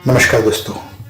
नमस्कार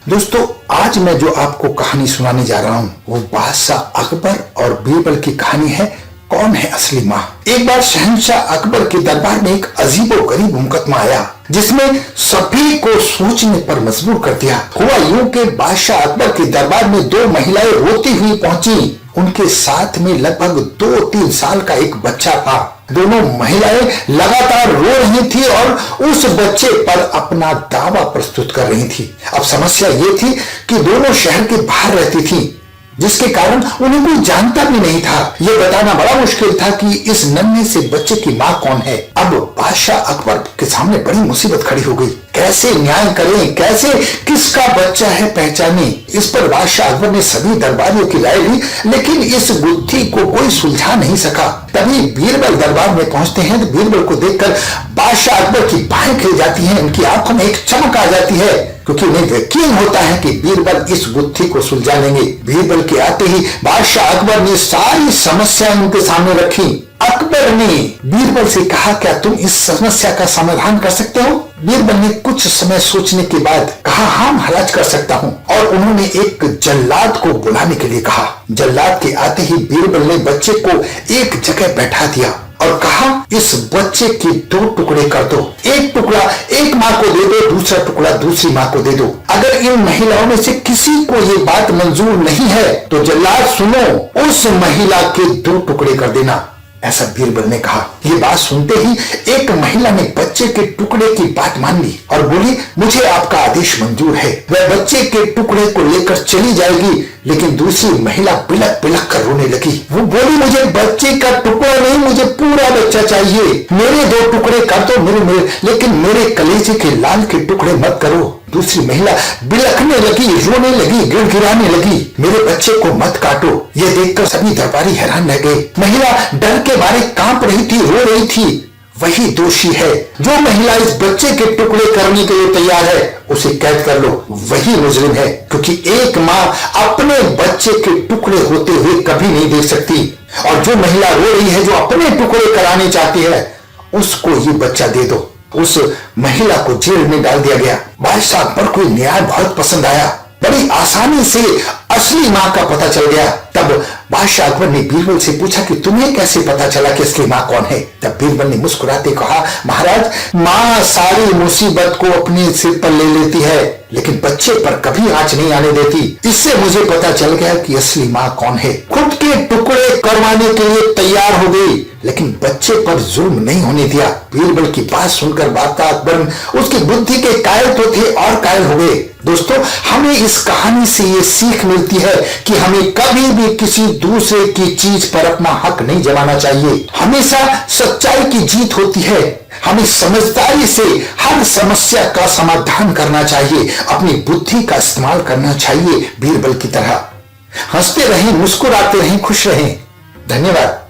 दोस्तों आज मैं जो आपको कहानी सुनाने जा रहा हूं वो बादशाह अकबर और बीरबल की कहानी है। कौन है असली माँ। एक बार शहंशाह अकबर के दरबार में एक अजीबोगरीब मुकदमा आया जिसमें सभी को सोचने पर मजबूर कर दिया। हुआ यूं कि बादशाह अकबर के दरबार में दो महिलाएं रोती हुई पहुंची। उनके साथ में लगभग 2-3 साल का एक बच्चा था। दोनों महिलाएं लगातार रो रही थी और उस बच्चे पर अपना दावा प्रस्तुत कर रही थी। अब समस्या ये थी कि दोनों शहर के बाहर रहती थी, जिसके कारण उन्हें कोई जानता भी नहीं था। यह बताना बड़ा मुश्किल था कि इस नन्हे से बच्चे की मां कौन है। अब बादशाह अकबर के सामने बड़ी मुसीबत खड़ी हो गई। कैसे न्याय करें, कैसे किसका बच्चा है पहचाने। इस पर बादशाह अकबर ने सभी दरबारियों की राय ली, लेकिन इस बुद्धि को कोई सुलझा नहीं सका। तभी बीरबल दरबार में पहुंचते हैं तो बीरबल को देखकर बादशाह अकबर की बाहें खिल जाती हैं, उनकी आंखों में एक चमक आ जाती है, क्योंकि उन्हें यकीन होता है कि बीरबल इस बुद्धि को सुलझा लेंगे। बीरबल के आते ही बादशाह अकबर ने सारी समस्याएं उनके सामने रखी। अकबर ने बीरबल से कहा, क्या तुम इस समस्या का समाधान कर सकते हो। बीरबल ने कुछ समय सोचने के बाद कहा, हाँ महाराज कर सकता हूँ। और उन्होंने एक जल्लाद को बुलाने के लिए कहा। जल्लाद के आते ही बीरबल ने बच्चे को एक जगह बैठा दिया और कहा, इस बच्चे के 2 टुकड़े कर दो। एक टुकड़ा एक माँ को दे दो, दूसरा टुकड़ा दूसरी माँ को दे दो। अगर इन महिलाओं में से किसी को ये बात मंजूर नहीं है तो जल्लाद सुनो, उस महिला के 2 टुकड़े कर देना, ऐसा बीरबल ने कहा। ये बात सुनते ही एक महिला ने बच्चे के टुकड़े की बात मान ली और बोली, मुझे आपका आदेश मंजूर है। वह बच्चे के टुकड़े को लेकर चली जाएगी, लेकिन दूसरी महिला बिलक बिलक कर रोने लगी। वो बोली, मुझे बच्चे का टुकड़ा नहीं, मुझे पूरा बच्चा चाहिए। मेरे 2 टुकड़े कर दो मेरे, लेकिन मेरे कलेजे के लाल के टुकड़े मत करो। दूसरी महिला बिलखने लगी, रोने लगी, गिड़गिड़ाने लगी, मेरे बच्चे को मत काटो। ये देखकर सभी दरबारी हैरान रह गए। महिला डर के मारे कांप रही थी, रो रही थी। वही दोषी है। जो महिला इस बच्चे के टुकड़े करने के लिए तैयार है उसे कैद कर लो। वही मुजरिम है, क्योंकि एक माँ अपने बच्चे के टुकड़े होते हुए कभी नहीं देख सकती। और जो महिला रो रही है, जो अपने टुकड़े कराने चाहती है, उसको ये बच्चा दे दो। उस महिला को जेल में डाल दिया गया। बादशाह अकबर को न्याय बहुत पसंद आया। बड़ी आसानी से असली माँ का पता चल गया। तब बादशाह अकबर ने बीरबल से पूछा कि तुम्हें कैसे पता चला कि असली माँ कौन है। तब बीरबल ने मुस्कुराते कहा, महाराज, माँ सारी मुसीबत को अपने सिर पर ले लेती है, लेकिन बच्चे पर कभी आंच नहीं आने देती। इससे मुझे पता चल गया कि असली माँ कौन है। खुद के टुकड़े करवाने के लिए तैयार हो गई, लेकिन बच्चे पर जुल्म नहीं होने दिया। बीरबल की बात सुनकर बादशाह अकबर उसकी बुद्धि के कायल तो थे और कायल हो गए। दोस्तों, हमें इस कहानी से ये सीख मिलती है कि हमें कभी भी किसी दूसरे की चीज पर अपना हक नहीं जमाना चाहिए। हमेशा सच्चाई की जीत होती है। हमें समझदारी से हर समस्या का समाधान करना चाहिए, अपनी बुद्धि का इस्तेमाल करना चाहिए। बीरबल की तरह हंसते रहें, मुस्कुराते रहें, खुश रहें। धन्यवाद।